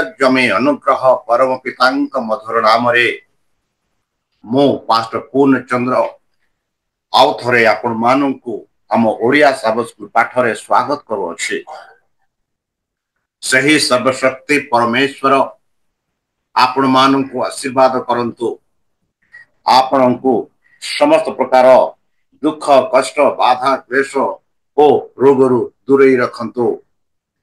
अंतर्जमी अनुग्रह परम पितांक मधुर नाम मु पास्टर पूर्णचंद्र आउ थे आपण मानू आम ओडिया सबद स्कूल पाठरे स्वागत करुछि। सही सर्वशक्ति परमेश्वर आपण मानू आशीर्वाद करंतु, आपण को समस्त प्रकार दुख कष्ट बाधा क्लेश ओ रोगरु दूरे रखंतु।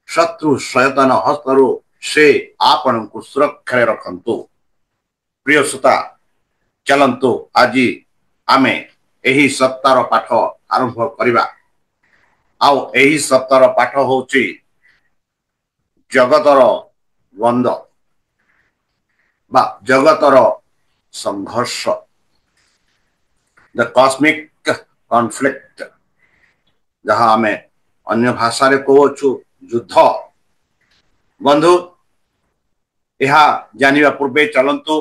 शत्रु शयतान हस्तरु से आपण को सुरक्षा रखंतु। प्रिय श्रोता, चलंतु आज आमे एही सप्ताह पाठ आरंभ करिबा। आउ एही सप्ताह पाठ होची जगतर द्वंद्व बा जगतर संघर्ष, द कॉस्मिक कॉन्फ्लिक्ट, जहाँ आमे अन्य भाषा रे कहूछु युद्ध। बंधु, यह जानिबा पूर्वे चलंतु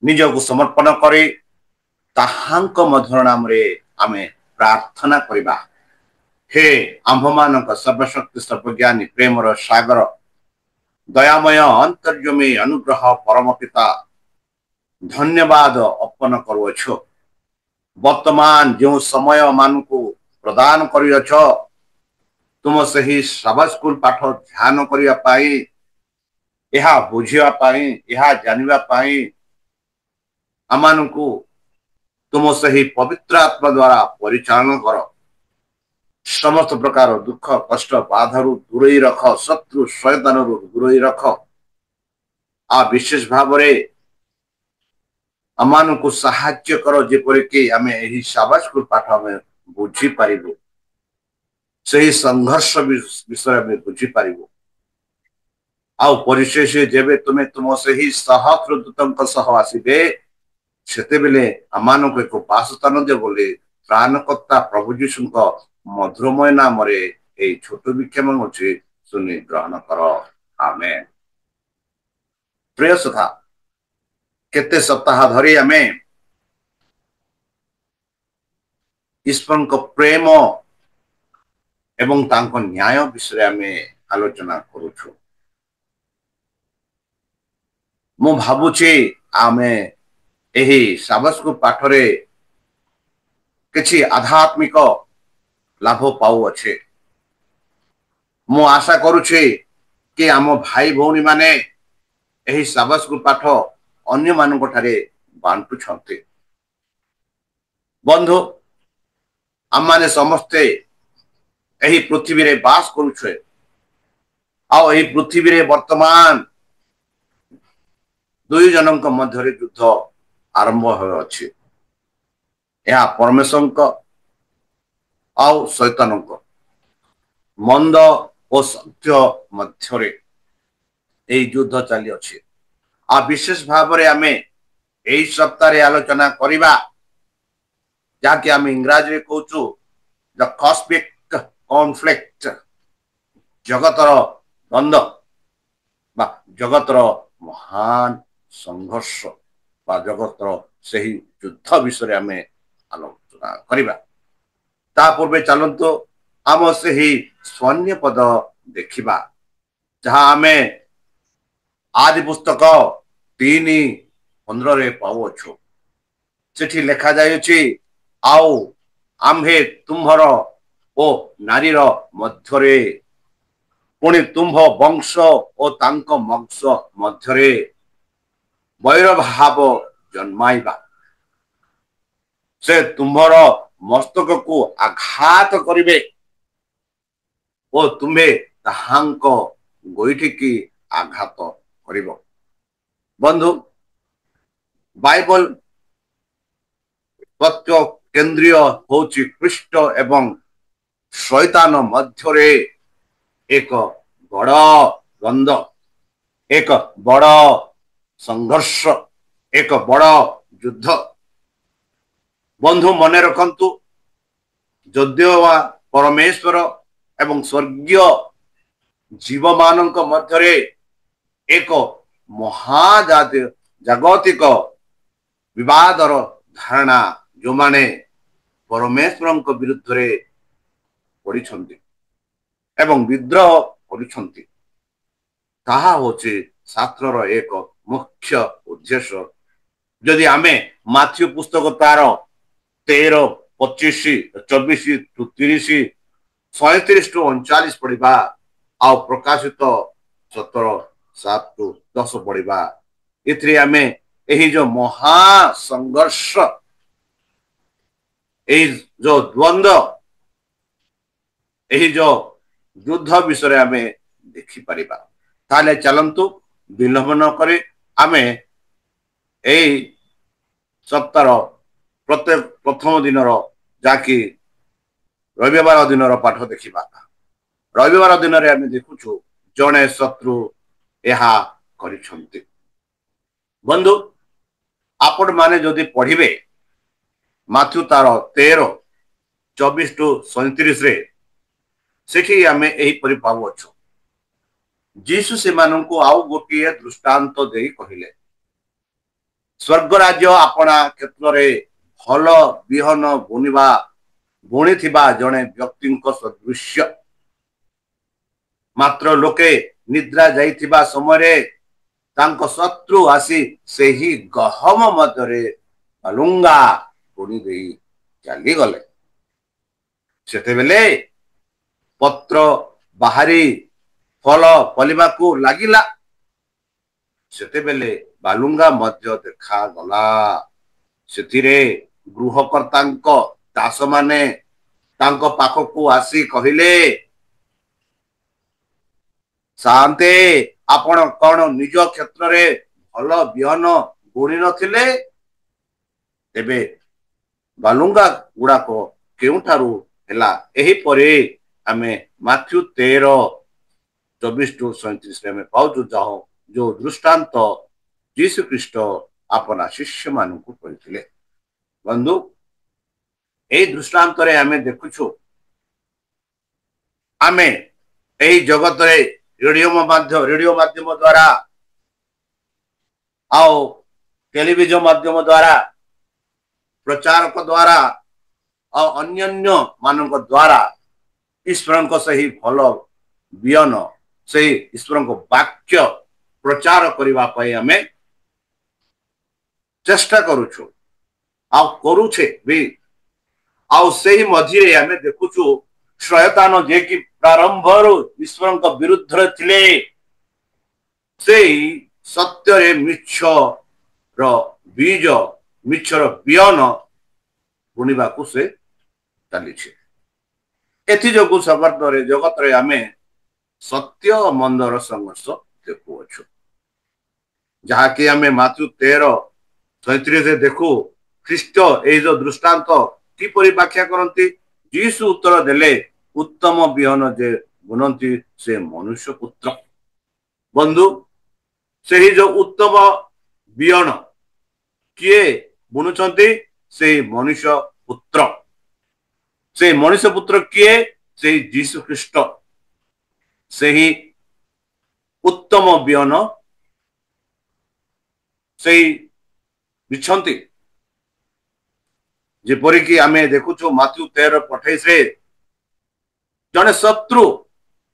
निजको समर्पण करी ताहांक मधुर नाम रे आमे प्रार्थना करिबा। हे आम्भमानक सर्वशक्ति सर्वज्ञानी प्रेमर सागर दयामय अंतर्जमी अनुग्रह परम पिता, धन्यवाद अर्पण करुअछु। वर्तमान जो समय मानकु प्रदान करिअछ, तुम सही सब स्कूल पाठ ध्यान करिया पाई, यह बुझिया पाई, यह जानिबा पाई आमानकु तुम सही पवित्र आत्मा द्वारा परिचालन कर। समस्त प्रकार दुख कष्ट बाधारू दूरे रख, शत्रु शयतान दूरे रख। आ विशेष भाव आमानकु साहाय्य कर जेपरिक आमे एही साबा स्कूल पाठ में बुझी पारिबु, सही संघर्ष विषय में बुझी पारिबु। आउ परिशेष जेबे तुमे तुम सही सहस्र दूतंक सह आसीबे, सेते बेले आमानकु एक वासस्थान दे बोले प्राणकर्ता प्रभु यीशुक मधुरमय नाम रे ए छोट विक्षेम अछि सुनि ग्रहण कर। आमेन। प्रिय श्रोता, केते सप्ताह धरी आमे ईश्वर को प्रेम एवं तांको न्याय विषय आमे आलोचना करूछु। मु भाबुछि आमे एही साबस्क पाठरे किछि आध्यात्मिक लाभ पाउ अच्छे। मु आशा करुछि कि आम भाई भौणी माने एही साबस्क पाठ अन्य मानक ठारे बांटु छन्ते। बंधु, आम माने समस्ते एही पृथ्वी रे बास करुछे। आउ एही पृथ्वी रे वर्तमान दुई जनक मध्य युद्ध आरंभ हो अछि। यह परमेश्वर आउ शैतान मंद और सत्य मध्य युद्ध चली अछि। आ विशेष भाव रे आमे एही सप्ताह रे आलोचना करिबा, जाके आमे इंग्रजी रे कहूछु द कॉस्मिक कॉन्फ्लिक्ट, जगतर द्वंद्व बा जगतर महान संघर्ष बा जगतर सही युद्ध विषय आमे आलोचना करिबा। ता पूर्वे चलंतो आम सही स्वन्य पद देखिबा, जहाँ आमे आदि पुस्तक 3:15 रे पाउछु। सेठी लिखा जायछि, आउ आम्भे तुम्भर ओ नारीर मध्यरे पुणी तुम्भ वंश ओ तांको वंश मध्यरे वैर भाव जन्माइबा। से तुम्भर मस्तक को आघात करिवे ओ तुम्हे ताहांको गोइठी की आघात करिवो। बंधु, बाइबल तत्व केंद्रीय होची ख्रीष्ट एवं शैतान मध्यरे एक बड़ द्वंद्व, एक बड़ संघर्ष, एक बड़ युद्ध। बंधु, मने रखंतु, यद्यव परमेश्वर एवं स्वर्गीय जीव मानक मध्यरे एक महाजागतिक विवादर धारणा जो माने परमेश्वर विरुद्ध रे पड़िछंती एवं विद्रोह करिछंती, ତାହା ହଉଛି ଶାସ୍ତ୍ରର ଏକ ମୁଖ୍ୟ ଉଦ୍ଦେଶ୍ୟ। ଯଦି ଆମେ ମାଥ୍ୟୁ ପୁସ୍ତକ ତାର 13, 25, 24 ଟୁ 30, 37 ଟୁ 39 ପଢିବା, ଆଉ ପ୍ରକାଶିତ 17, 7 ଟୁ 10 ପଢିବା, ଏଥିରେ ଆମେ ଏହି ଯୋଉ ମହାସଂଘର୍ଷ, ଏହି ଯୋଉ ଦ୍ୱନ୍ଦ୍ୱ, ଏହି ଯୋଉ ଯୁଦ୍ଧ ବିଷୟରେ ଆମେ ଦେଖିପାରିବା। ତାହେଲେ ଚାଲନ୍ତୁ ବିଳମ୍ବ ନ କରି ଆମେ ଏହି ସପ୍ତାହର ପ୍ରଥମ ଦିନର, ଯାହାକି ରବିବାର ଦିନର ପାଠ ଦେଖିବା। ରବିବାର ଦିନରେ ଆମେ ଦେଖୁଛୁ ଜଣେ ଶତ୍ରୁ ଏହା କରିଛନ୍ତି। ବନ୍ଧୁ, ଆପଣ ମାନେ ଯଦି ପଢିବେ ମାଥ୍ୟୁ ତାର 13, 24 ଟୁ 37ରେ, ସେଠି ଆମେ ଏହିପରି ପାଉଅଛୁ। ଯୀଶୁ ସେମାନଙ୍କୁ ଆଉ ଗୋଟିଏ ଦୃଷ୍ଟାନ୍ତ ଦେଇ କହିଲେ, ସ୍ୱର୍ଗ ରାଜ୍ୟ ଆପଣା କ୍ଷେତ୍ରରେ ଭଲ ବିହନ ବୁଣିଥିବା ଜଣେ ବ୍ୟକ୍ତିଙ୍କ ସଦୃଶ୍ୟ। ମାତ୍ର ଲୋକେ ନିଦ୍ରା ଯାଇଥିବା ସମୟରେ ତାଙ୍କ ଶତ୍ରୁ ଆସି ସେହି ଗହମ ମଧ୍ୟରେ ବାଲୁଙ୍ଗା ବୁଣି ଦେଇ ଚାଲିଗଲେ। ସେତେବେଳେ ପତ୍ର ବାହାରି ଫଳ ଫଳିବାକୁ ଲାଗିଲା। ସେତେବେଳେ ବାଲୁଙ୍ଗା ମଧ୍ୟ ଦେଖାଗଲା। ସେଥିରେ ଗୃହକର୍ତ୍ତାଙ୍କ ଦାସମାନେ ତାଙ୍କ ପାଖକୁ ଆସି କହିଲେ, ସାନ୍ତେ, ଆପଣ କଣ ନିଜ କ୍ଷେତ୍ରରେ ଭଲ ବିହନ ବୁଣି ନଥିଲେ? ତେବେ ବାଲୁଙ୍ଗା ଗୁଡାକ କେଉଁଠାରୁ ହେଲା? ଏହିପରି ଆମେ ମାଥ୍ୟୁ 13, 24 ଟୁ 37 ଆମେ ପାଉଛୁ, ଯୋଉ ଦୃଷ୍ଟାନ୍ତ ଯୀଶୁ ଖ୍ରୀଷ୍ଟ ଆପଣା ଶିଷ୍ୟମାନଙ୍କୁ କହିଥିଲେ। ବନ୍ଧୁ, ଏହି ଦୃଷ୍ଟାନ୍ତରେ ଆମେ ଦେଖୁଛୁ, ଆମେ ଏହି ଜଗତରେ ରେଡିଓ ମାଧ୍ୟମ ଦ୍ୱାରା ଆଉ ଟେଲିଭିଜନ ମାଧ୍ୟମ ଦ୍ୱାରା, ପ୍ରଚାରକ ଦ୍ୱାରା ଆଉ ଅନ୍ୟାନ୍ୟ ମାନଙ୍କ ଦ୍ୱାରା ଈଶ୍ୱରଙ୍କ ସେହି ଭଲ ବିହନ, ସେହି ଈଶ୍ୱରଙ୍କ ବାକ୍ୟ ପ୍ରଚାର କରିବା ପାଇଁ ଆମେ ଚେଷ୍ଟା କରୁଛୁ ଆଉ କରୁଛେ ବି। ଆଉ ସେହି ମଝିରେ ଆମେ ଦେଖୁଛୁ ଶୟତାନ, ଯିଏକି ପ୍ରାରମ୍ଭରୁ ଈଶ୍ୱରଙ୍କ ବିରୁଦ୍ଧରେ ଥିଲେ, ସେଇ ସତ୍ୟରେ ମିଛର ବିହନ ବୁଣିବାକୁ ସେ ଚାଲିଛି। ଏଥିଯୋଗୁଁ ଜଗତରେ ଆମେ ସତ୍ୟ ମନ୍ଦର ସଂଘର୍ଷ ଦେଖୁଅଛୁ, ଯାହାକି ଆମେ ମାଥ୍ୟୁ 13, 37 ଦେଖୁ। ଖ୍ରୀଷ୍ଟ ଏହି ଯୋଉ ଦୃଷ୍ଟାନ୍ତ କିପରି ବ୍ୟାଖ୍ୟା କରନ୍ତି? ଯୀଶୁ ଉତ୍ତର ଦେଲେ, ଉତ୍ତମ ବିହନ ଯେ ବୁଣନ୍ତି ସେ ମନୁଷ୍ୟ ପୁତ୍ର। ବନ୍ଧୁ, ସେହି ଯୋଉ ଉତ୍ତମ ବିହନ କିଏ ବୁଣୁଛନ୍ତି? ସେଇ ମନୁଷ୍ୟ ପୁତ୍ର। ସେଇ ମନୁଷ୍ୟ ପୁତ୍ର କିଏ? ସେଇ ଯୀଶୁ ଖ୍ରୀଷ୍ଟ। ସେହି ଉତ୍ତମ ବିହନ ସେଇ ବିଛନ୍ତି। ଯେପରିକି ଆମେ ଦେଖୁଛୁ ମାଥ୍ୟୁ 13, 28ରେ, ଜଣେ ଶତ୍ରୁ,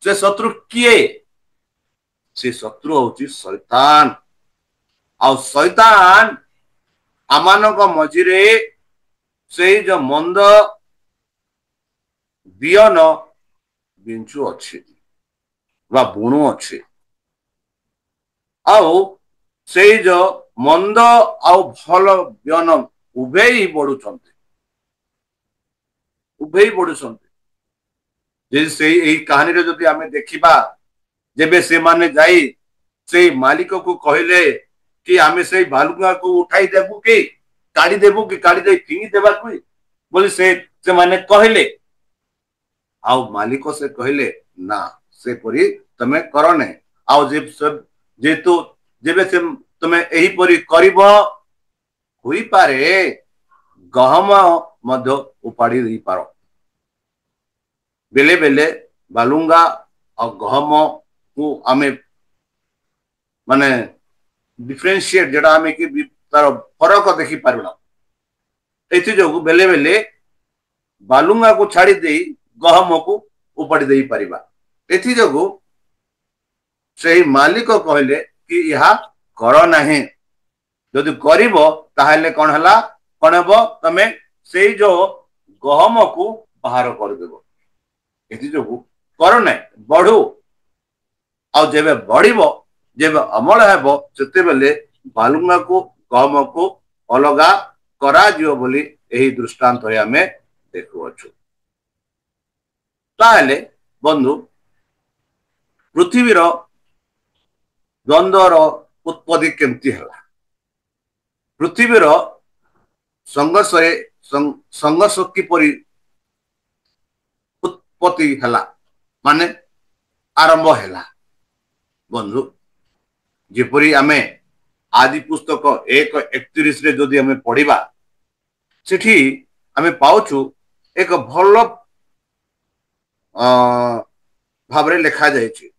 ସେ ଶତ୍ରୁ କିଏ? ସେ ଶତ୍ରୁ ହଉଛି ଶୈତାନ। ଆଉ ଶୈତାନ ଆମମାନଙ୍କ ମଝିରେ ସେଇ ଯୋଉ ମନ୍ଦ ବିହନ ବିଞ୍ଚୁ ଅଛି ବା ବୁଣୁ ଅଛି। ଆଉ ସେଇ ଯୋଉ ମନ୍ଦ ଆଉ ଭଲ ବିହନ ଉଭେଇ ବଢୁଛନ୍ତି। ଯଦି ଏହି କାହାଣୀରେ ଯଦି ଆମେ ଦେଖିବା, ଯେବେ ସେମାନେ ଯାଇ ସେଇ ମାଲିକକୁ କହିଲେ କି ଆମେ ସେଇ ବାଲୁଙ୍ଗାକୁ ଉଠାଇ ଦେବୁ କି କାଢିଦେବୁ କି କାଢିଦେଇ ଫିଙ୍ଗିଦେବାକୁ ବୋଲି ସେମାନେ କହିଲେ, ଆଉ ମାଲିକ ସେ କହିଲେ, ନା, ସେପରି ତମେ କର ନାହିଁ। ଆଉ ଯେହେତୁ ଯେବେ ତମେ ଏହିପରି କରିବ, ହୋଇପାରେ ଗହମ ମଧ୍ୟ ଉପାଡ଼ି ଦେଇପାର। ବେଲେ ବେଲେ ବାଲୁଙ୍ଗା ଆଉ ଗହମକୁ ଆମେ ମାନେ ଡିଫରେନ୍ସିଏଟ, যেটা ଆମେ କି ତାର ଫରକ ଦେଖିପାରୁନା। ଏଥିଯୋଗୁଁ ବେଲେ ବେଲେ ବାଲୁଙ୍ଗାକୁ ଛାଡ଼ି ଦେଇ ଗହମକୁ ଉପାଡ଼ି ଦେଇପାରିବା। ଏଥିଯୋଗୁଁ से मालिक कहले कि यह कर नहीं, जदि करिवो ताहले कौन हला कौन हेबो तमे सेई जो गहम को बाहर कर देबो, एथि जो कर नहीं बढ़ू, आ जेबे बढ़िबो जेबे अमल हेबो सेते बेले बालुंगा को गहम को अलगा करा जियो बोली एही दृष्टांत रे हमें देखु अछु। ताहले बंधु पृथ्वीर द्वंद्वर उत्पत्ति केमती हला, पृथ्वीर संघर्ष संघर्ष किपरि उत्पत्ति हला माने आरंभ हला बंधु, जेपरी आमे आदि पुस्तक 1:31 रे जदि आमे पढ़िबा सेठी आमे पाउछु एक भल भावरे लिखा जाइछि,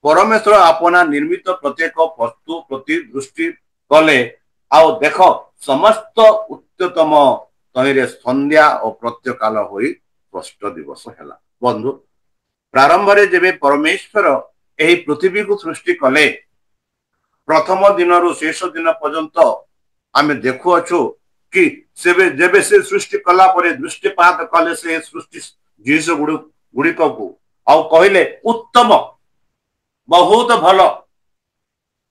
परमेश्वर अपना निर्मित प्रत्येक वस्तु प्रति दृष्टि कले आउ देख समस्त उच्चतम तहिरे संध्या और प्रत्यकाल होई स्पष्ट दिवस हैला। बंधु प्रारंभ रे जेबे परमेश्वर एही पृथ्वी को सृष्टि कले प्रथम दिन रु शेष दिन पर्यंत आमे देखु अछु कि सेबे जेबे से सृष्टि कला परे दृष्टिपात कले से सृष्टि जिनिस गुड़िक को आउ कहले उत्तम बहुत भल,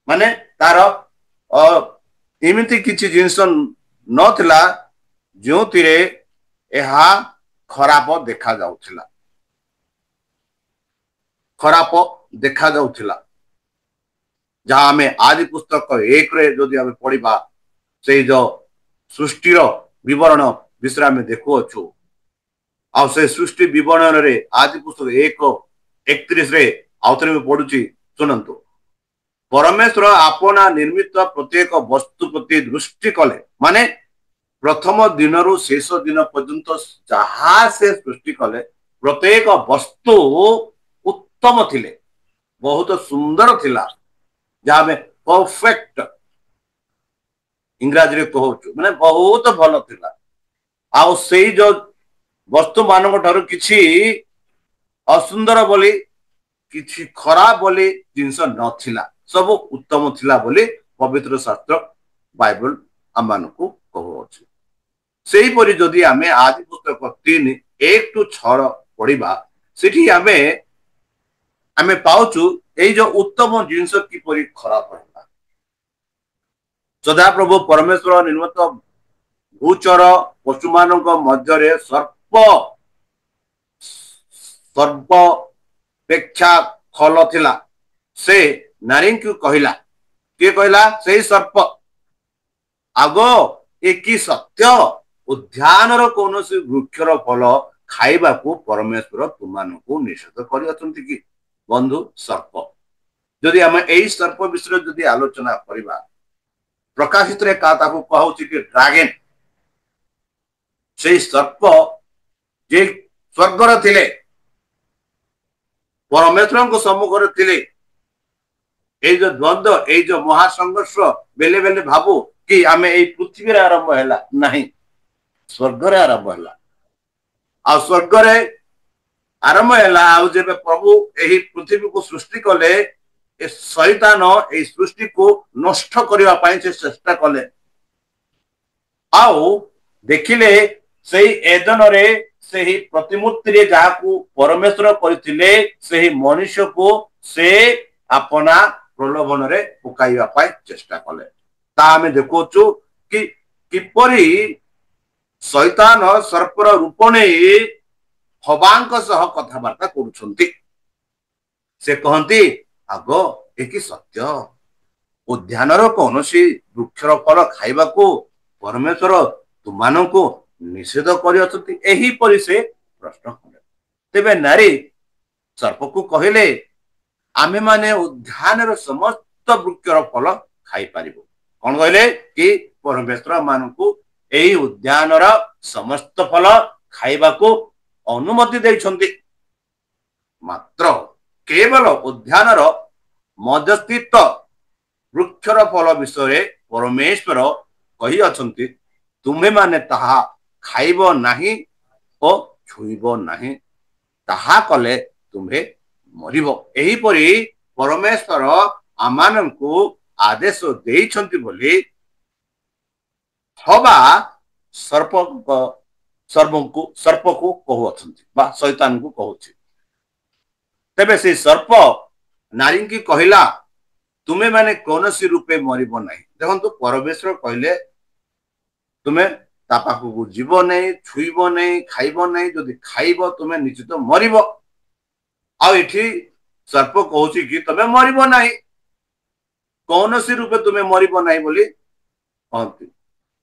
माने तार एमिति किछि जिनिस नथिला जो तिरे एहा खराब देखा जाउथिला, खराब देखा जाउथिला। जहाँ हमें आदि पुस्तक 1 रे जदि हमें पढ़िबा से जो सृष्टिर विवरण विषय में देखु अछु, आ से सृष्टि विवरण रे आदि पुस्तक 1:31 रे आउथरे में पढुची सुनंतु, परमेश्वर अपना निर्मित प्रत्येक वस्तु प्रति दृष्टि कले माने प्रथम दिन रु शेष दिन पर्यंत जहाँ से सृष्टि कले प्रत्येक वस्तु उत्तम थिले, बहुत सुंदर थिला, जहाँ में परफेक्ट इंग्राजी रे कहउछु माने बहुत भल थिला। आउ सेई जो वस्तु मानक ठारू किछि असुंदर बोली किछि खराब बोली जिनस नथिला, सब उत्तम थिला बोली पवित्र शास्त्र बाइबल आमान को कहउछु। सेही परि जदि आमे आदि पुस्तक 3:1-6 पढ़िबा सेठी आमे आमे पाउछु एई जो उत्तम जिनस किपरि खराब होला। सदा प्रभु परमेश्वर निर्मित भूचर पशु मानक मध्य सर्प सर्पपेक्षा खल थिला, से नारी को कहला, के कहला से सर्प आगो एक सत्य उद्यान कौन वृक्षर फल खाइबा को परमेश्वर तुमको निषेध कर कि बंधु। सर्प जदि आम यही सर्प विषय जदि आलोचना करवा प्रकाशित रे का ताकू कहउछि कि ड्रैगन से सर्प जे स्वर्गर थिले परमेश्वर को सम्मुख थिले, ए जो द्वंद्व ए जो महासंघर्ष बेले बेले भाबू कि आमे ए पृथ्वी रे आरंभ हैला नहीं, स्वर्ग रे आरंभ हैला। आ स्वर्ग रे आरंभ हैला आ जेबे प्रभु एही पृथ्वी को सृष्टि कले ए शैतान ए सृष्टि को नष्ट करबा पई से चेष्टा कले, आउ देखिले सेही एदन रे सेही प्रतिमूर्ति रे जाहाकू परमेश्वर करथिले सेही मनुष्य को से अपना प्रलोभन रे पुकाइबा पई चेष्टा कले। ता हमें देखोचु कि किपरि शैतान सर्पर रूप नै हवांक सह कथाबार्ता करुछंती। से कहंती आगो एक सत्य उद्यानर कौनसी वृक्षर फल खाइबा को परमेश्वर तुमानंको निषेध करियछंती, एही परि से प्रश्न कले। तेबे नारी सर्प को कहले आमे माने उद्यानर समस्त वृक्षर फल खाई पारिबो। कौन कहले कि परमेश्वर मानकू एही उद्यानर समस्त फल खाइबा को अनुमति देइछंती, मात्र केवल उद्यानर मध्यस्थित वृक्षर फल विषय परमेश्वर कही अछंती तुम्हे माने ताहा खाइब नाही ओ छुइब नाही, ताहा कले तुम्हे मरिब। एही परि परमेश्वर आमानंकु आदेश देइछन्ति बोली हवा सर्प सर्प को कहउछन्ति बा शैतान को कहउछि तेबे से सर्प नारी की कहला तुम्हें माने कौनसी रूपे मरिब नहीं देखो परमेश्वर कहले तुम्हें ता पाखକୁ ଯିବ नहीं छुईब नहीं खाइब नहीं जदि खाइब तुम्हें निश्चित मरिब आ एठी सर्प कहउछि कि तुम्हें मरिब नहीं कौनसी रूपे तुम्हें मरिब नहीं बोली कहती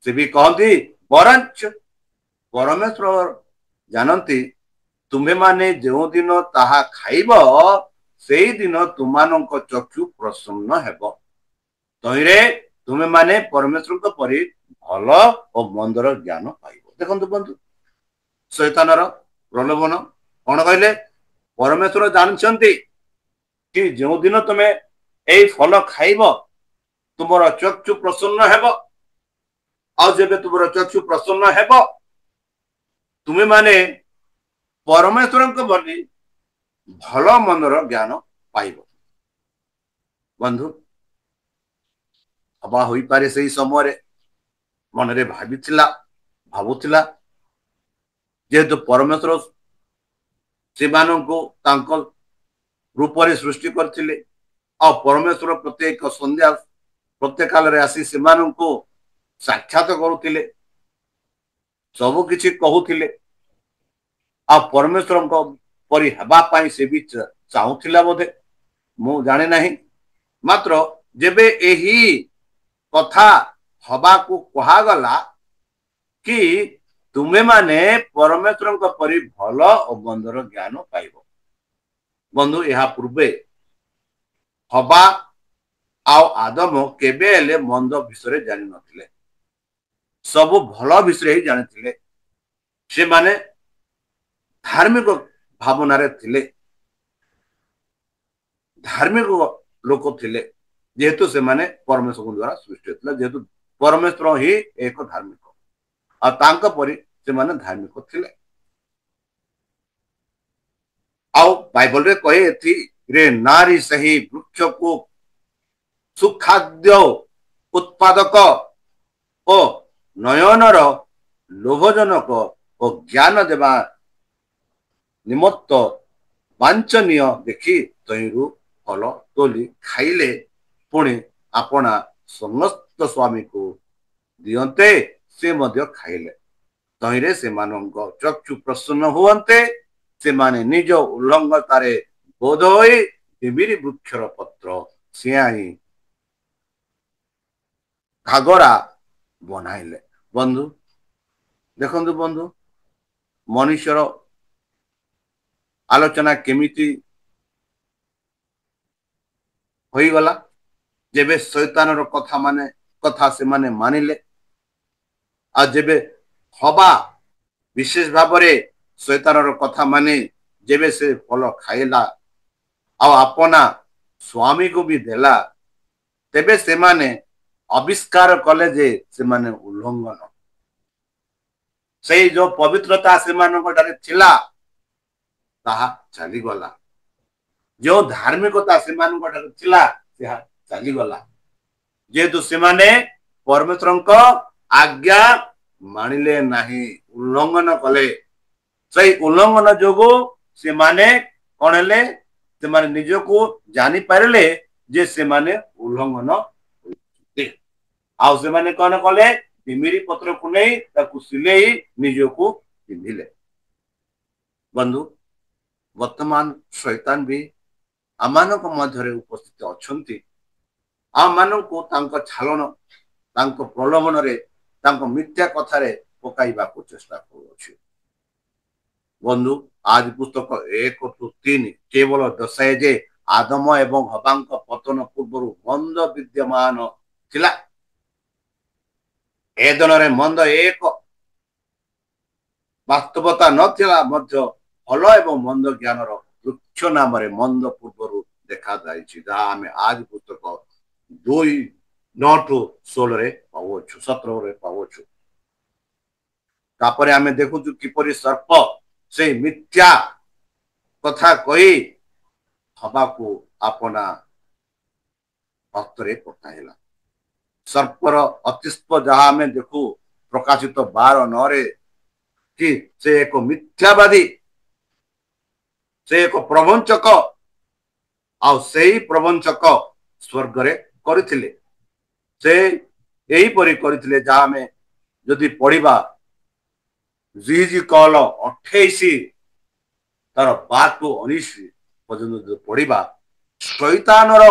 से भी कहती वरंच परमेश्वर जानती तुम्हें माने जो दिन ताहा खाइब सेई दिन तुमानंक चक्षु प्रसन्न हेब तहिरे तुम्हें माने परमेश्वर परि भल और मंदर ज्ञान पाइब देखो बंधु शैतानर प्रलोभन कौन कहले परमेश्वर जानते कि जो दिन तुम्हें ए फल खाइब तुमर चक्षु प्रसन्न हेब आ जेबे तुमर चक्षु प्रसन्न हेब तुम्हें माने परमेश्वर भली भल मंदर ज्ञान पाइब बंधु हवा हो पारे से समय मनरे भावुला जेहेतु परमेश्वर से रूप से सृष्टि करथिले आ परमेश्वर प्रत्येक संध्या प्रत्येक काल रे आसी से साक्षात करुथिले सब किछि कहूथिले आ परमेश्वर परि हेबा पाई से भी चाहूथिला बोधे मु जाने नहीं मात्र जेबे एही कथा हवा को कहागला कि तुम्हें माने परमेश्वर परि भल और मंदर ज्ञान पाइब बंधु यह पूर्वे हवा आउ आदम केबे हेले मंद विषय जानि नथिले सब भल विषय ही जानिथिले से माने धार्मिक भावना रे थिले धार्मिक लोक थिले जेहेतु से माने परमेश्वर द्वारा सृष्टि होता जेहेतु परमेश्वर ही एक धार्मिक और तांक परि से माने धार्मिक थिले आउ बाइबल रे कहे थी रे नारी सही वृक्ष को सुखाद्य उत्पादक ओ नयनर लोभजनक ओ ज्ञान देवा निमित्त वांछनीय देखि तहिरु फल तोली खाइले पुणी आपना समस्त स्वामी को दियंते से मध्य खाइले तहिरे से मानंक चक्षु प्रसन्न हुअन्ते से माने निज उल्लंघतारे बोध होई तिमिरी वृक्षर पत्र सियाई घागरा बनाइले बंधु देखंतु बंधु मनुष्यर आलोचना केमिति होई गला जेबे शैतानर कथा से माने मानिले आ जेबे हवा विशेष भाव रे शैतानर कथा माने जेबे से फल खाइला आ अपना स्वामी को भी देला तेबे से माने आविष्कार कले जे से माने उल्लंघन से जो पवित्रता से मानक थिला ताहा चली गला जो धार्मिकता से मानक थिला ताहा चली गला जेहेतु से माने परमेश्वर आज्ञा मानिले नहीं उल्लंघन कले से उल्लंघन जोगो से माने कौन हेले से माने निज को जानी पारले जे से माने उल्लंघन आउ से माने कौन कले तिमिरी पत्र को नहीं ताकू सिलेई निज को पिंधिले बंधु वर्तमान शैतान भी आमानक मध्य उपस्थित अछंती आमानक तांको छालन तांको प्रलोभन रे तांको मिथ्या कथा रे पकाइबा को चेष्टा करूछि बंधु आज पुस्तक 1-3 केवल दर्शाए जे आदम एवं हवांक पतन पूर्व मंद विद्यमान थिला एदन रे मंद एक वास्तवता नथिला मध्य फल एवं मंद ज्ञानर वृक्ष नाम रे मंद पूर्व देखा जाइछि जहा हमें आज पुस्तक 2:9-16 रे पावछु 17 रे पावछु तापरे हमें देखुछु किपरि सर्प से मिथ्या कथा कही हवा को अपना हस्तरे पकाइला सर्पर अतिस्प जहाँ आम देखू प्रकाशित 12:9 कि से एक मिथ्यावादी से एक प्रवंचक आउ सेही प्रवंचक स्वर्ग रे करथिले से यही परी करथिले जहाँ आम जदि पढ़िबा जी कल 28 तार 12 टू 19 पर्यंत जो पढ़िबा शैतानर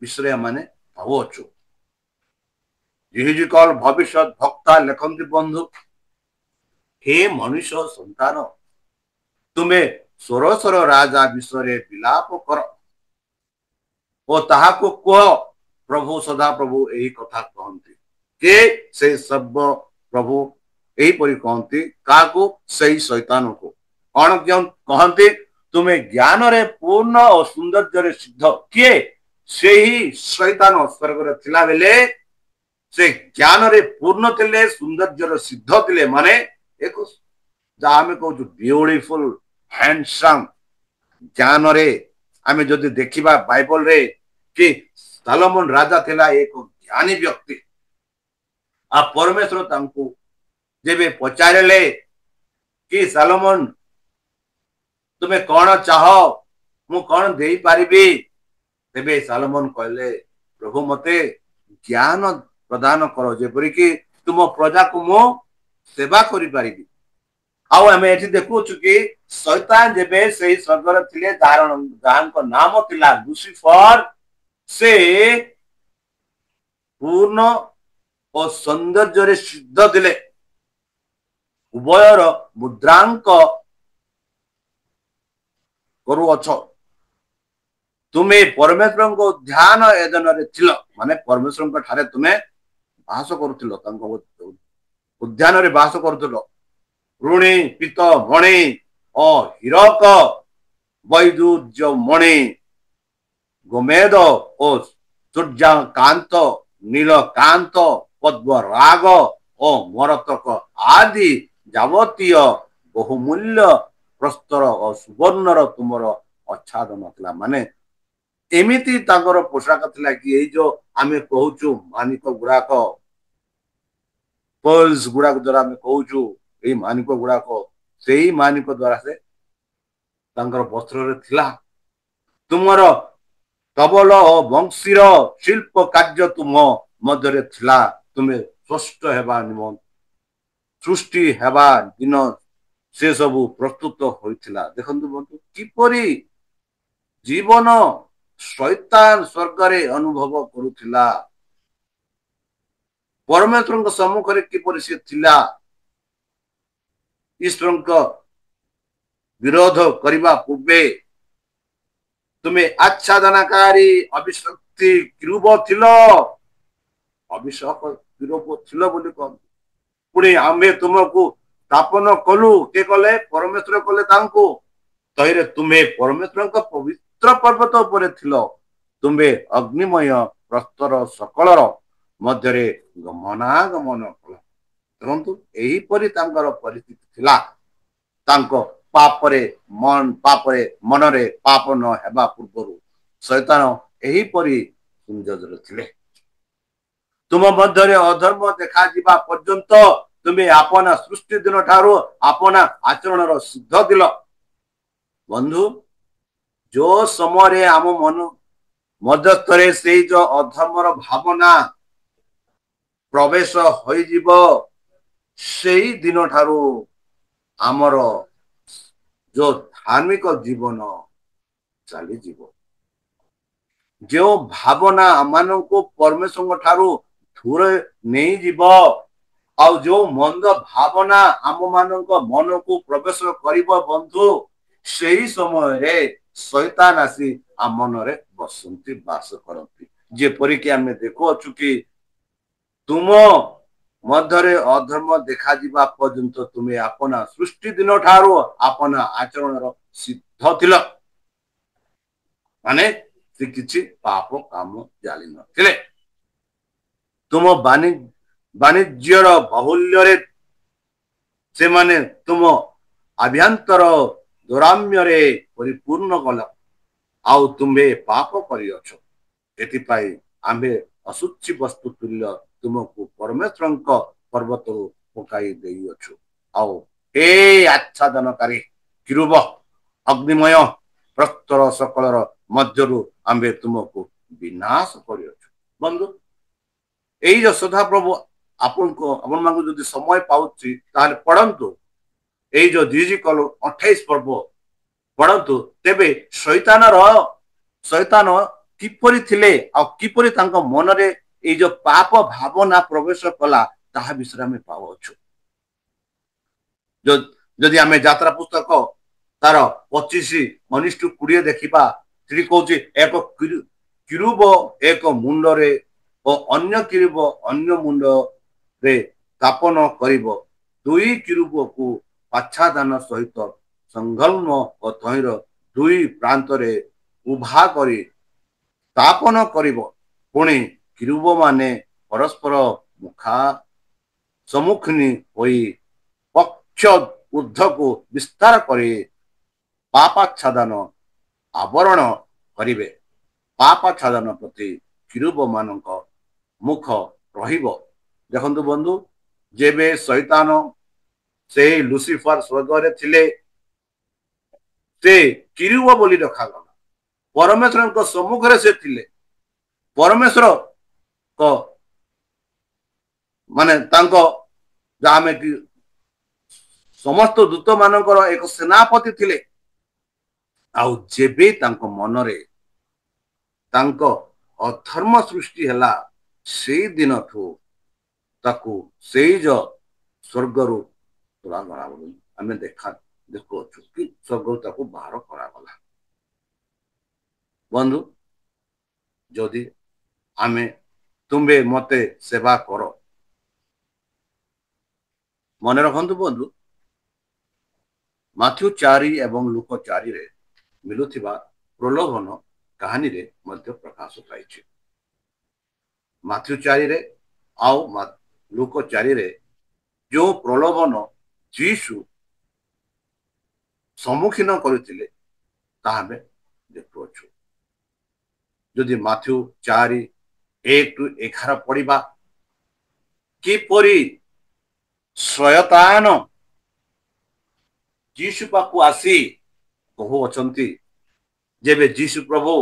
विषय माने भावुछु जी कल भविष्य वक्ता लेखन्ति बंधु हे मनुष्य संतान तुम्हें सोरसर राजा विषय विलाप कर ओ ताहाको कह प्रभु सदा प्रभु यही कथा कहती के से सब प्रभु यही परी कहती काको सही शैतान को कौन कहती तुम्हें ज्ञान रे पूर्ण और सौंदर्य रे सिद्ध किए से ही शैतान स्वर्ग रे थिला बेले से ज्ञान रे पूर्ण थिले सौंदर्य रे सिद्ध थिले माने एक जहाँ आम कहूँ ब्यूटीफुल हैंडसम ज्ञान रे आम जदि देखिबा बाइबल रे कि सलोमन राजा थिला एक ज्ञानी व्यक्ति आ परमेश्वर तांको जेबे पचारेले कि सलोमन तुम्हें कौन चाह मु कौन दे पारिबी तेबे सलोमन कहले प्रभु मते ज्ञान प्रदान करो जेपरि कि तुम प्रजा को मु सेवा करि पारिबी आउ आम एठी देखुछु कि शैतान जेबे से स्वर्गर थिले जहां को नाम थिला लुसिफर से पूर्ण और सौंदर्य रे सिद्ध थिले उभयर मुद्रांक करू अछ तुम्हें परमेश्वर को ध्यान एदन रे थिलो माने परमेश्वर को ठारे तुम्हें वास करूथिलो तांको उद्यान रे वास करूथिलो ऋणी पित मणि और हीरक वैदुर्य मणि गोमेद और सूर्यकांत नीलकांत पद्म राग और मरतक आदि जावतीय बहुमूल्य प्रस्तर और सुवर्णर तुमर आच्छादन थिला माने एमिति तांकर पोशाक थिला कि एई जो आमे कहूचु मानिक गुड़ाक पर्ल्स गुड़ाक द्वारा आमे कहूचु एई मानिक गुड़ाक सेही मानिक द्वारा से तांकर वस्त्र रे थिला तुमर तबल और वंशीर शिल्प कार्य तुम मध्य थिला तुम्हें स्पष्ट हेबा निमंत सृष्टि हेबा दिन से सबु प्रस्तुत होइथिला देखंतु बंधु किपरि जीवन शैतान स्वर्ग रे अनुभव करुथिला परमेश्वर सम्मुख रे किपरि से थिला ईश्वर विरोध करबा पूर्वे तुम्हें आच्छादनकारी अभिशक्ति किरूब थिलो अभिषेक किरूब थिलो बोली कह पुणी आम्भे तुमको स्थापन कलु के कले परमेश्वर कले तांको तहिरे तुम्हें परमेश्वर का पवित्र पर्वत उपरे थिलो तुम्हें अग्निमय प्रस्तर सकलर मध्यरे गमनागमन कल देखंतु एही परि तांकर परिस्थिति थिला तांको पापरे मनरे पाप न हेबा पूर्व शैतान एही परि सुंदर थिले तुम मध्य अधर्म देखा जिबा पर्यंत तुम्हें आपना सृष्टि दिन ठारू आपना आचरण सिद्ध दिल बंधु जो समय आम मन मध्यस्थरे से जो अधर्मर भावना प्रवेश होई जिवो सेही दिन ठारू आमर जो धार्मिक जीवन चली जीव जो भावना मान को परमेश्वर ठारू दूर नहीं जीव आ जो मंद भावना आम मान मन को प्रवेश कर बंधु से समय रे शैतान आसी आम मन रे बसंती बास करती जेपरिक आम देखु कि तुम मध्यरे अधर्म देखा जिबा पर्यंत तुम्हें अपना सृष्टि दिन ठारू अपना आचरण सिद्ध थिल माने से किछि पाप काम जाली नथिले तुम वाणिज्यर बाहुल्य रे से माने तुम आभ्यंतर दुराम्य रे परिपूर्ण कल आउ तुम्हें पाप करिअछ एथिपाई आम्भे असुचि वस्तु तुल्य तुमको परमेश्वर पर्वत पकाई देइअछु आउ हे आच्छादनकारी किरुब अग्निमय प्रस्तर सकलर मध्यरु आम्भे तुमको विनाश करिअछु बंधु एई जो सदा प्रभु आपन मानक जदि समय पाउछि ताले पढ़ंतु एई जो जीजी कल 28 पर्व पढ़ंतु तेबे शैतान किपरि थिले आ किपरि तांको मनरे एई जो पाप भावना प्रवेश कला ताहा विषय में पाउछु जो जदि आमे यात्रा पुस्तक तार 25-19 देखिबा श्री कहूछि एक किरुब एक मुंडरे और अन्य किरुब अन्य मुंड रे स्थापन करिब दुई किरुब को पाच्छादान सहित संगल्म और तहिर दुई प्रांत रे उभा करी स्थापन करिब पुणी किरुब माने परस्पर मुखा सम्मुखीन होई पक्ष ऊर्ध को विस्तार करे पापाच्छादन आवरण करिवे पापाच्छादन प्रति किरुब मानक मुख रहिब देखंतु बंधु जेबे शैतान से लुसिफर स्वर्ग थिले से किरुब बोली रखागला परमेश्वर को सम्मुख से थिले परमेश्वर को माने तांको जामे कि समस्त दूत मानकर एक सेनापति थिले आउ जेबे तांको मनरे तांको अधर्म सृष्टि हला से दिन ठू ताकू से जो स्वर्गरु तुला गला आमे देखो कि स्वर्गरु ताकू बाहर करा गला बंधु जदि आमे तुम्बे मते सेवा करो मन रखु बंधु माथ्यू 4 एवं लूक 4 रे मिलुथिबा प्रलोभन कहानी रे मध्य प्रकाश पाइछि माथ्यू 4 रे आउ लूक 4 रे जो प्रलोभन जीसु सम्मुखीन करथिले ताहा में देखुछु जदि माथ्यू 4:1-11 पढ़िबा किपरि शयतान जीसु पाखु आसी कहु अछंती जेबे जीसु प्रभु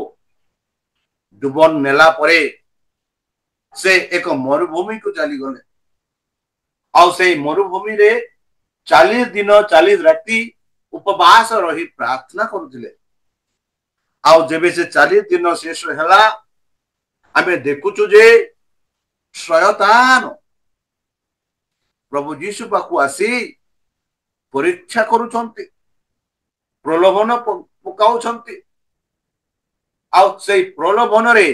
डुबन नेला परे से एक मरुभूमि को चली गले आउ से मरुभूमि रे 40 दिन 40 राति उपवास रही प्रार्थना करुथिले आउ जेबे से 40 दिन शेष हैला आमे देखुछु जे शयतान प्रभु जीसु पाखु आसी परीक्षा करुछंती प्रलोभन पकाउछंती आउ से प्रलोभन रे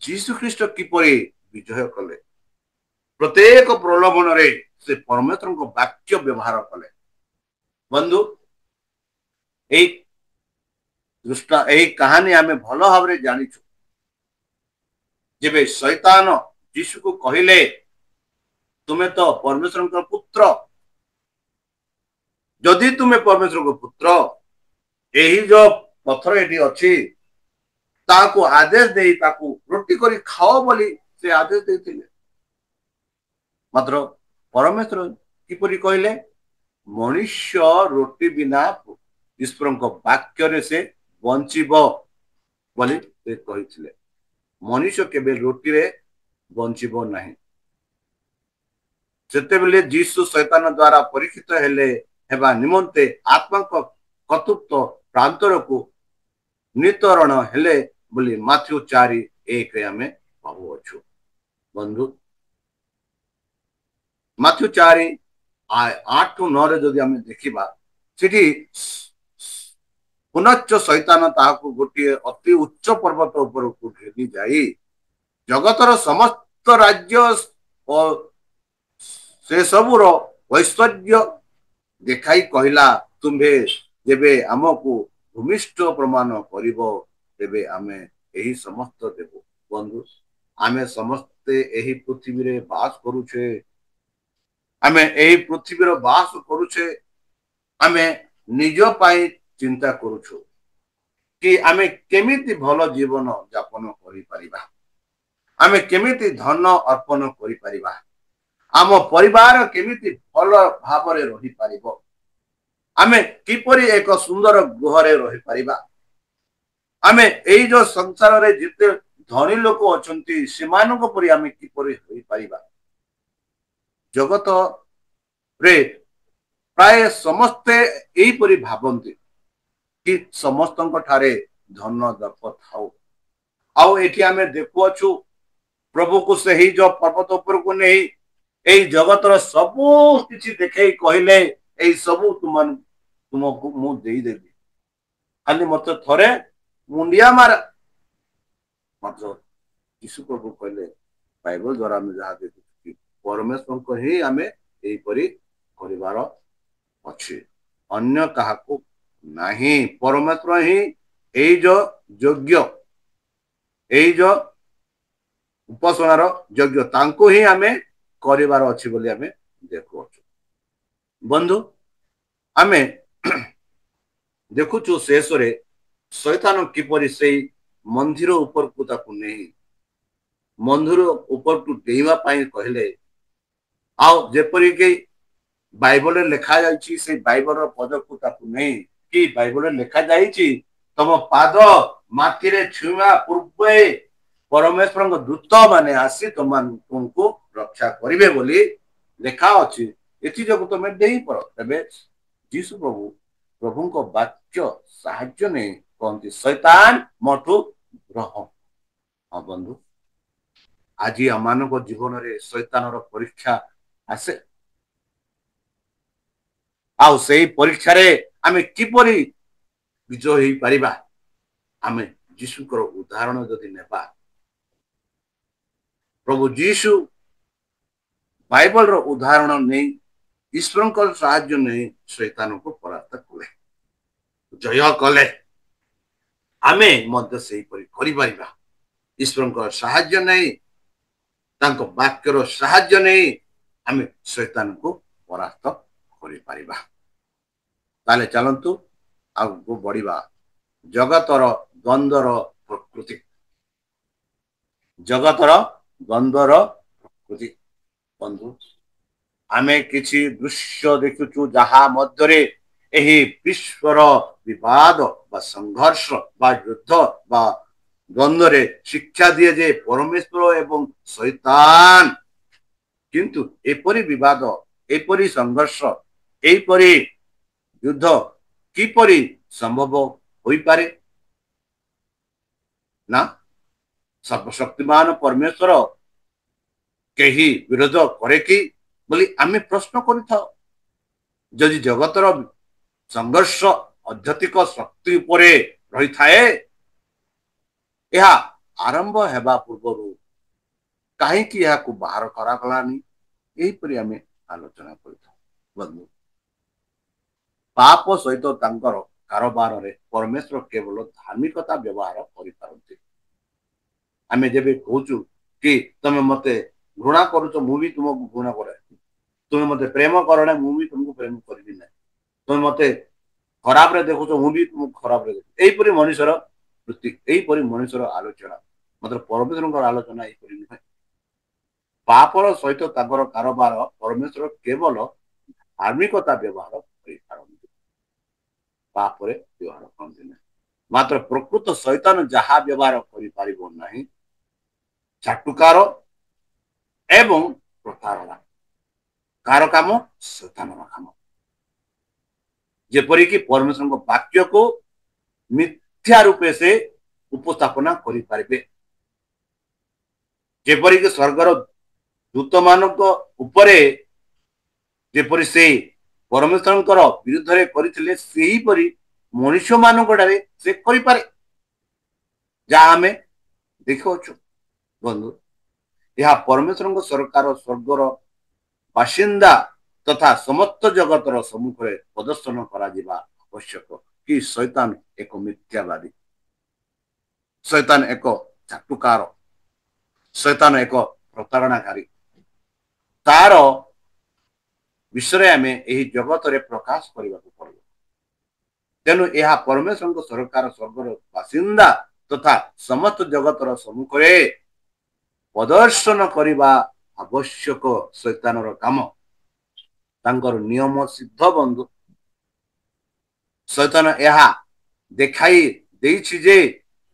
जीसु ख्रीष्ट किपरि विजय कले प्रत्येक प्रलोभन रे से परमेश्वर को वाक्य व्यवहार कले बंधु एई कहानी आमे भलो भाव रे जानिछु जेबे शैतान जीसु को कहिले तुम्हें तो परमेश्वर का पुत्र जदि तुम्हें परमेश्वर को पुत्र यही जो पत्थर एटी अच्छी ताको आदेश दे ताको रोटी करी खाओ बोली से आदेश देथिले मात्र परमेश्वर किपरि कहले मनुष्य रोटी बिना ईश्वर को वाक्य रे से बंचिबो बोली से कहिथिले मनुष्य केबे रोटी रे बंचिबो नहीं सेते बेले जीसु शैतान द्वारा परीक्षित हेले हेबा निमंते आत्मा को कर्तृत्व प्रांतर को नितरण हेले बोली माथ्यू 4:1 रे हमें पाउछु बंधु माथ्यू 4:8-9 रे जदि हमें देखिबा सेठी पुनश्च शैतान ताहाको गोटे अति उच्च पर्वत ऊपर को घेरी जाई जगतर समस्त राज्य और से सबुर ऐश्वर्य देखाई कहला तुम्हे जेबे आमको भूमिष्ठ प्रमाण करिवो तेबे आमे एही समस्त देबो बंधु आमे समस्ते एही पृथ्वी रे वास करूछे आमे एही पृथ्वी रे वास करूछे आमे निज पाई चिंता करूछु कि आमे केमिति भलो जीवन यापन करि परिबा, आमे केमिति धन अर्पण करि परिबा, आम परिवार केमिति भल भावरे रहि परिबो, आमे किपरि एक सुंदर गृहरे रहि परिबा, आमे एई जो संसार रे जिते धनी लोक अछंती सेमानक परि आमे किपरि होई परिबा। जगत रे प्राय समस्ते एई परि भाबंती कि समस्तଙ୍କ ठारे धन दर्प थाउ। आउ एठी आमे देखुअछु प्रभु को सही जो पर्वत ऊपर को नहीं एई जगतर सबु किछि देखै कहिले एई सबु तुमको मु देई देबी, खाली मत थरे मुंडिया मार। मतलब यीशु प्रभु कहले बाइबल द्वारा आमे जहा देखु परमेश्वर को ही आमे एई परि परिवार अछि, अन्य काहाको नहीं। परमेश्वर ही एई जो योग्य एई जो उपासनार योग्य तांको ही आमे करिवार अछि बोली आमे देखु। बंधु आमे देखुछु शेष रे शैतान किपरि से मंदिर ऊपर को ताकू नहीं मंदिर ऊपर को डेइबा पाई कहले आउ जेपरि के बाइबल लिखा जाइछि से बाइबल पद को ताकू नहीं कि बाइबल लिखा जाइछि तम पाद माटी रे छुआ पूर्वे परमेश्वर दूत माने आसी तुमको रक्षा करिवे बोली लिखा अछि। एथि जब तुम डेई पर तबे यीशु प्रभु प्रभु को वाक्य साहाय्य नहीं कहती शैतान मठु रह। हाँ बंधु आज आम जीवन रे शैतान परीक्षा आसे आउ से परीक्षा रे आमे किपरि विजय होई परिबा आमे यीशुकर उदाहरण जदि नेबा प्रभु यीशु बाइबल रो उदाहरण नहीं ईश्वर को साहाय्य नहीं शैतान को परास्त कले जय कले आमे मध्य से परि करि परिबा। ईश्वर को साहाय्य नहीं तांको वाक्यर साहाय्य नहीं आमे शैतान को परास्त करि परिबा। ताले चलंतु आगु बढ़िबा जगतर द्वंद्वर प्रकृति जगतर द्वंद्वर प्रकृति। बंधु आमे किछि दृश्य देखुछु जहा मध्यरे एही विश्वर विवाद बा संघर्ष बा युद्ध बा द्वंद्व रे शिक्षा दिए जे परमेश्वर एवं शैतान किंतु एपरी विवाद एपरी संघर्ष एपरी युद्ध किपरि संभव होई पारे ना सर्वशक्तिमान परमेश्वर कहीं विरोध करे कि बोली आमे प्रश्न करिथाओ। जदि जगतर संघर्ष अध्यतिक शक्ति उपरे रही थाए यह आरंभ हेबा पूर्वरु काहे कि यह को बाहर करा गलानी एही परि आमे आलोचना करिथाओ। बंधु पाप सहित तांकर कारोबार रे परमेश्वर केवल धार्मिकता व्यवहार करि पारंती। आमे जेबे कहूचु कि तमे मते घृणा करूच मु भी तुमको घृणा करे, तुम मते प्रेम करना मु भी तुमको प्रेम करबी ना, तुम मते खराब रे देखुच मु भी तुमको खराब रे देखु एही परि मनुष्यर वृत्ति एही परि मनुष्यर आलोचना मतलब परमेश्वर आलोचना एही परि नहीं। पापर सहित तांकर कारोबार परमेश्वर केवल धार्मिकता व्यवहार करि पारंती पाप रे व्यवहार करंती ना। मात्र प्रकृत शैतान जहा व्यवहार करि पारिबो नाही चाटुकार एवं प्रतारणा कार काम शैतान काम जेपरि कि परमेश्वर वाक्य को मिथ्या रूपे से उपस्थापना करि पारिबे जेपरि कि स्वर्गर दूत मानक उपरे जेपरि से परमेश्वर विरुद्ध रे करथिले सेही परि मनुष्य मानक ठारे से करि पारे जहा हमें देखौछु। बंधु यह परमेश्वर सरकार स्वर्गर बासिंदा तथा समस्त जगतर सम्मुख प्रदर्शन करा जिबा आवश्यक कि शैतान एक मिथ्यावादी, शैतान एक चाटुकार, शैतान एक प्रतारणाकारी तार विषय आमे एही जगत रे प्रकाश करबा को पड़ो। ତେଣୁ ଏହା ପରମେଶ୍ୱରଙ୍କ ସରକାର ସ୍ୱର୍ଗର ବାସିନ୍ଦା ତଥା ସମସ୍ତ ଜଗତର ସମ୍ମୁଖରେ ପ୍ରଦର୍ଶନ କରିବା ଆବଶ୍ୟକ ଶୈତାନର କାମ। ତାଙ୍କର ନିୟମ ସିଦ୍ଧ ବନ୍ଧୁ। ଶୈତାନ ଏହା ଦେଖାଇ ଦେଇଛି ଯେ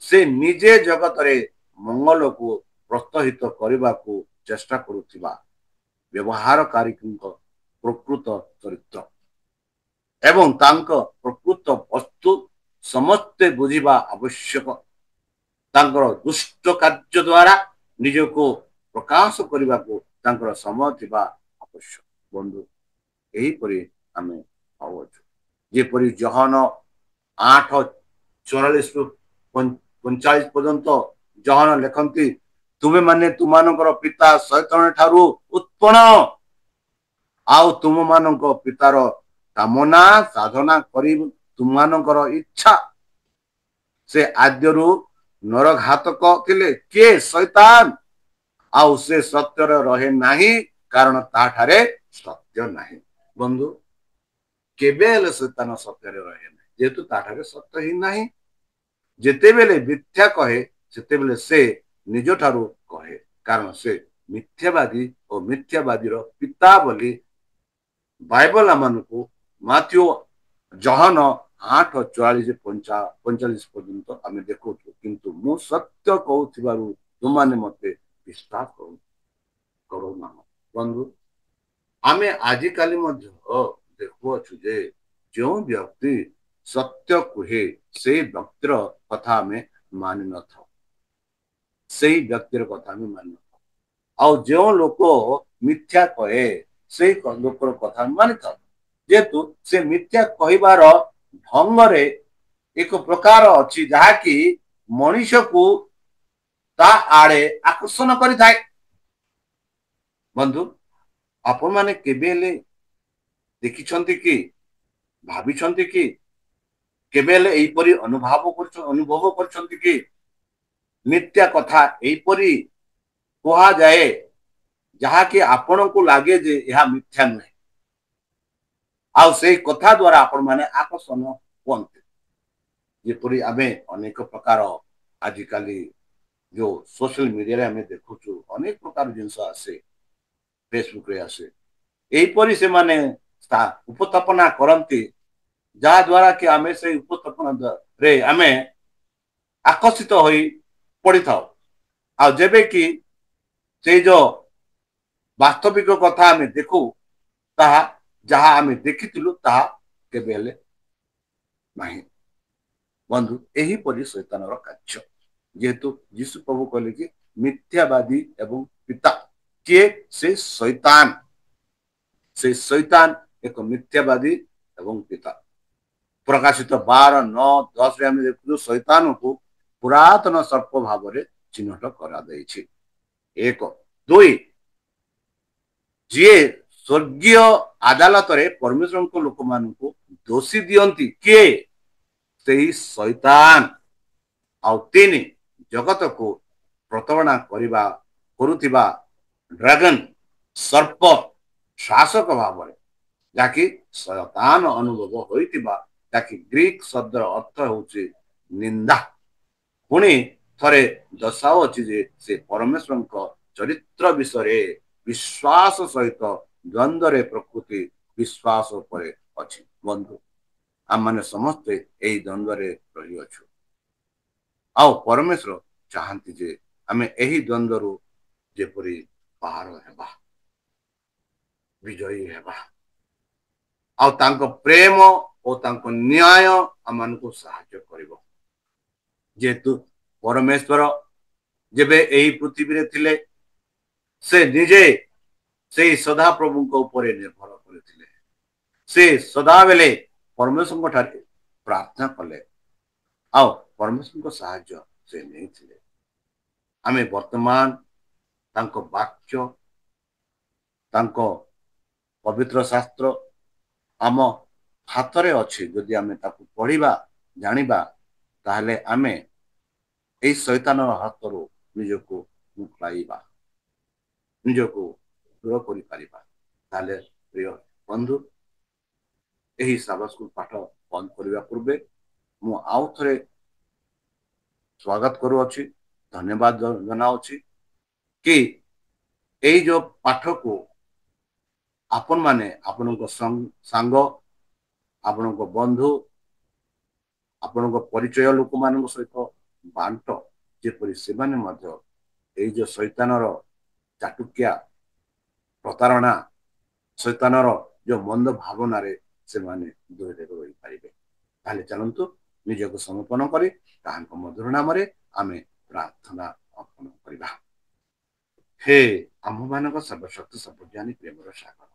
ସେ ନିଜେ ଜଗତରେ ମଙ୍ଗଳକୁ ପ୍ରୋତ୍ସାହିତ କରିବାକୁ ଚେଷ୍ଟା କରୁଥିବା ବ୍ୟବହାରକାରୀଙ୍କ ପ୍ରକୃତ ଚରିତ୍ର ଏବଂ ତାଙ୍କ ପ୍ରକୃତ ବସ୍ତୁ ସମସ୍ତେ ବୁଝିବା ଆବଶ୍ୟକ। ତାଙ୍କର ଦୁଷ୍ଟ କାର୍ଯ୍ୟ ଦ୍ୱାରା ନିଜକୁ ପ୍ରକାଶ କରିବାକୁ ତାଙ୍କର ସମୟ ଥିବା ଆବଶ୍ୟକ। ବନ୍ଧୁ, ଏହିପରି ଆମେ ଭାବୁଅଛୁ। ଯେପରି ଜହନ 8:44-45 ପର୍ଯ୍ୟନ୍ତ ଜହନ ଲେଖନ୍ତି, ତୁମେ ମାନେ ତୁମମାନଙ୍କର ପିତା ଶୈତାନ ଠାରୁ ଉତ୍ପନ୍ନ, ଆଉ ତୁମମାନଙ୍କ ପିତାର କାମନା ସାଧନା କରି ତୁମମାନଙ୍କର ଇଚ୍ଛା। ସେ ଆଦ୍ୟରୁ ନରଘାତକ ଥିଲେ, କିଏ? ଶୈତାନ। ଆଉ ସେ ସତ୍ୟରେ ରହେ ନାହିଁ, କାରଣ ତାଠାରେ ସତ୍ୟ ନାହିଁ। ବନ୍ଧୁ, କେବେ ହେଲେ ଶୈତାନ ସତ୍ୟରେ ରହେ ନାହିଁ, ଯେହେତୁ ତାଠାରେ ସତ୍ୟ ହିଁ ନାହିଁ। ଯେତେବେଳେ ମିଥ୍ୟା କହେ ସେତେବେଳେ ସେ ନିଜ ଠାରୁ କହେ, କାରଣ ସେ ମିଥ୍ୟାବାଦୀ ଓ ମିଥ୍ୟାବାଦୀର ପିତା ବୋଲି ବାଇବଲ ଆମମାନଙ୍କୁ ମାଥ୍ୟୁ ଜହନ 8:44-45 ପର୍ଯ୍ୟନ୍ତ ଆମେ ଦେଖୁଛୁ। କିନ୍ତୁ ମୁଁ ସତ୍ୟ କହୁଥିବାରୁ ତୁମାନେ ମତେ ବିଶ୍ୱାସ କରୁନାହ। ବନ୍ଧୁ, ଆମେ ଆଜିକାଲି ମଧ୍ୟ ଦେଖୁଅଛୁ ଯେ ଯେଉଁ ବ୍ୟକ୍ତି ସତ୍ୟ କୁହେ ସେଇ ବ୍ୟକ୍ତିର କଥା ଆମେ ମାନିନଥାଉ। ସେଇ ବ୍ୟକ୍ତିର କଥା ଆମେ ମାନିନଥାଉ। ଆଉ ଯେଉଁ ଲୋକ ମିଥ୍ୟା କହେ ସେଇ ଲୋକର କଥା ଆମେ ମାନିଥାଉ। ଯେହେତୁ ସେ ମିଥ୍ୟା କହିବାର ଢଙ୍ଗରେ ଏକ ପ୍ରକାର ଅଛି ଯାହାକି ମଣିଷକୁ ତା ଆଡେ ଆକର୍ଷଣ କରିଥାଏ। ବନ୍ଧୁ, ଆପଣମାନେ କେବେ ହେଲେ ଦେଖିଛନ୍ତି କି, ଭାବିଛନ୍ତି କି, କେବେ ହେଲେ ଏଇପରି ଅନୁଭବ କରୁଛନ୍ତି କି ମିଥ୍ୟା କଥା ଏଇପରି କୁହାଯାଏ ଯାହାକି ଆପଣଙ୍କୁ ଲାଗେ ଯେ ଏହା ମିଥ୍ୟା ନୁହେଁ, ଆଉ ସେଇ କଥା ଦ୍ୱାରା ଆପଣମାନେ ଆକର୍ଷଣ ହୁଅନ୍ତି। ଯେପରି ଆମେ ଅନେକ ପ୍ରକାର ଆଜିକାଲି ଯୋଉ ସୋସିଆଲ ମିଡିଆରେ ଆମେ ଦେଖୁଛୁ, ଅନେକ ପ୍ରକାର ଜିନିଷ ଆସେ, ଫେସବୁକରେ ଆସେ, ଏହିପରି ସେମାନେ ଉପସ୍ଥାପନା କରନ୍ତି ଯାହା ଦ୍ୱାରା କି ଆମେ ସେଇ ଉପସ୍ଥାପନାରେ ଆମେ ଆକର୍ଷିତ ହୋଇ ପଡିଥାଉ। ଆଉ ଯେବେ କି ସେଇ ଯୋଉ ବାସ୍ତବିକ କଥା ଆମେ ଦେଖୁ, ତାହା ଯାହା ଆମେ ଦେଖିଥିଲୁ ତାହା କେବେ ହେଲେ ନାହିଁ। ବନ୍ଧୁ, ଏହିପରି ଶୈତାନର କାର୍ଯ୍ୟ। ଯେହେତୁ ଯୀଶୁ ପ୍ରଭୁ କହିଲେ କି ମିଥ୍ୟାବାଦୀ ଏବଂ ପିତା କିଏ? ସେ ଶୈତାନ। ସେ ଶୈତାନ ଏକ ମିଥ୍ୟାବାଦୀ ଏବଂ ପିତା। ପ୍ରକାଶିତ 12:9-10 ଆମେ ଦେଖୁଛୁ ଶୈତାନକୁ ପୁରାତନ ସର୍ପ ଭାବରେ ଚିହ୍ନଟ କରାଯାଇଛି। 1, 2, ଯିଏ ସ୍ୱର୍ଗୀୟ ଆଦାଲତରେ ପରମେଶ୍ୱରଙ୍କ ଲୋକମାନଙ୍କୁ ଦୋଷୀ ଦିଅନ୍ତି, କିଏ? ସେଇ ଶୈତାନ। ଆଉ 3, ଜଗତକୁ ପ୍ରତାରଣା କରୁଥିବା ଡ୍ରାଗନ, ସର୍ପ ଶାସକ ଭାବରେ, ଯାହାକି ଶୈତାନ ଅନୁଭବ ହୋଇଥିବା, ଯାହାକି ଗ୍ରୀକ ଶବ୍ଦର ଅର୍ଥ ହେଉଛି ନିନ୍ଦା। ପୁଣି ଥରେ ଦର୍ଶାଉଛି ଯେ ସେ ପରମେଶ୍ୱରଙ୍କ ଚରିତ୍ର ବିଷୟରେ ବିଶ୍ୱାସ ସହିତ ଦ୍ୱନ୍ଦ୍ୱରେ ପ୍ରକୃତି ବିଶ୍ୱାସ ଉପରେ ଅଛି। ବନ୍ଧୁ, ଆମମାନେ ସମସ୍ତେ ଏଇ ଦ୍ୱନ୍ଦ୍ୱରେ ରହିଅଛୁ। ଆଉ ପରମେଶ୍ୱର ଚାହାନ୍ତି ଯେ ଆମେ ଏହି ଦ୍ୱନ୍ଦ୍ୱରୁ ଯେପରି ପାର ହେବା, ବିଜୟୀ ହେବା, ଆଉ ତାଙ୍କ ପ୍ରେମ ଓ ତାଙ୍କ ନ୍ୟାୟ ଆମମାନଙ୍କୁ ସାହାଯ୍ୟ କରିବ। ଯେହେତୁ ପରମେଶ୍ୱର ଯେବେ ଏହି ପୃଥିବୀରେ ଥିଲେ, ସେ ନିଜେ ସେଇ ସଦାପ୍ରଭୁଙ୍କ ଉପରେ ନିର୍ଭର କରିଥିଲେ। ସେ ସଦାବେଳେ ପରମେଶ୍ୱରଙ୍କ ଠାରେ ପ୍ରାର୍ଥନା କଲେ, ଆଉ ପରମେଶ୍ୱରଙ୍କ ସାହାଯ୍ୟ ସେ ନେଇଥିଲେ। ଆମେ ବର୍ତ୍ତମାନ ତାଙ୍କ ବାକ୍ୟ, ତାଙ୍କ ପବିତ୍ର ଶାସ୍ତ୍ର ଆମ ହାତରେ ଅଛି। ଯଦି ଆମେ ତାକୁ ପଢିବା, ଜାଣିବା, ତାହେଲେ ଆମେ ଏଇ ଶୈତାନର ହାତରୁ ନିଜକୁ ମୁକ୍ତାଇବା, ନିଜକୁ ଦୂର କରିପାରିବା। ତାହେଲେ ପ୍ରିୟ ବନ୍ଧୁ, ଏହି ସାବାସ୍କୁ ପାଠ ବନ୍ଦ କରିବାକୁ ପୂର୍ବେ ମୁଁ ଆଉ ଥରେ ସ୍ୱାଗତ କରୁଅଛି, ଧନ୍ୟବାଦ ଜଣାଉଛି କି ଏଇ ଯୋଉ ପାଠକୁ ଆପଣମାନେ ଆପଣଙ୍କ ସାଙ୍ଗ, ଆପଣଙ୍କ ବନ୍ଧୁ, ଆପଣଙ୍କ ପରିଚୟ ଲୋକମାନଙ୍କ ସହିତ ବାଣ୍ଟ, ଯେପରି ସେମାନେ ମଧ୍ୟ ଏଇ ଯୋଉ ଶୈତାନର ଚାଟୁକ୍ୟା ପ୍ରତାରଣା, ଶୈତାନର ଯୋଉ ମନ୍ଦ ଭାବନାରେ ସେମାନେ ଦୂରରେ ରହିପାରିବେ। ତାହେଲେ ଚାଲନ୍ତୁ ନିଜକୁ ସମର୍ପଣ କରି ତାହାଙ୍କ ମଧୁର ନାମରେ ଆମେ ପ୍ରାର୍ଥନା ଅର୍ପଣ କରିବା। ହେ ଆମ୍ଭମାନଙ୍କ ସର୍ବଶକ୍ତି ସର୍ବଜ୍ଞାନୀ ପ୍ରେମର ସାଗର,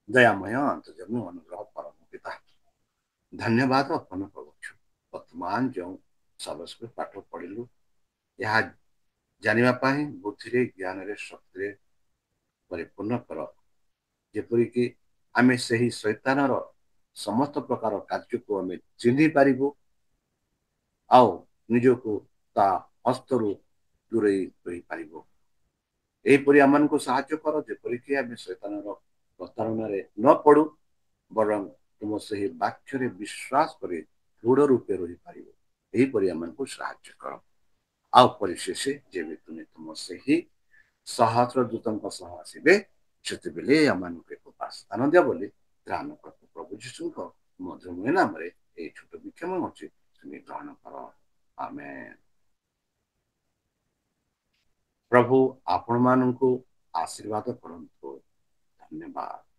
ଦୟାମୟ ଅନ୍ତର୍ଜମୀ ଅନୁଗ୍ରହ ପରମ ପିତା, ଧନ୍ୟବାଦ ଅର୍ପଣ କରୁଛୁ। ବର୍ତ୍ତମାନ ଯେଉଁ ସବସ୍କୁ ପାଠ ପଢିଲୁ, ଏହା ଜାଣିବା ପାଇଁ ବୁଦ୍ଧିରେ, ଜ୍ଞାନରେ, ଶକ୍ତିରେ ପରିପୂର୍ଣ୍ଣ କର, ଯେପରିକି ଆମେ ସେହି ଶୈତାନର ସମସ୍ତ ପ୍ରକାର କାର୍ଯ୍ୟକୁ ଆମେ ଚିହ୍ନି ପାରିବୁ ଆଉ ନିଜକୁ ତା ହସ୍ତରୁ ଦୂରେଇ ରହିପାରିବୁ। ଏହିପରି ଆମମାନଙ୍କୁ ସାହାଯ୍ୟ କର, ଯେପରିକି ଆମେ ଶୈତାନର ପ୍ରତାରଣାରେ ନ ପଡୁ, ବରଂ ତୁମ ସେହି ବାକ୍ୟରେ ବିଶ୍ୱାସ କରି ଦୃଢ ରୂପେ ରହିପାରିବୁ। ଏହିପରି ଆମମାନଙ୍କୁ ସାହାଯ୍ୟ କର। ଆଉ ପରିଶେଷ ଯେବେ ତୁମେ ତୁମ ସେହି ସହସ୍ର ଦୂତଙ୍କ ସହ ଆସିବେ, ସେତେବେଳେ ଆମମାନଙ୍କୁ ଏକ ସ୍ଥାନ ଦିଅ ବୋଲି ତ୍ରାଣକର୍ତ୍ତା ପ୍ରଭୁ ଯୀଶୁଙ୍କ ମଧୁରମୟ ନାମରେ ଏହି ଛୋଟ ବିକ୍ଷମ ଅଛି, ତୁମେ ଗ୍ରହଣ କର। ଆମେନ୍। ପ୍ରଭୁ ଆପଣମାନଙ୍କୁ ଆଶୀର୍ବାଦ କରନ୍ତୁ। ଧନ୍ୟବାଦ।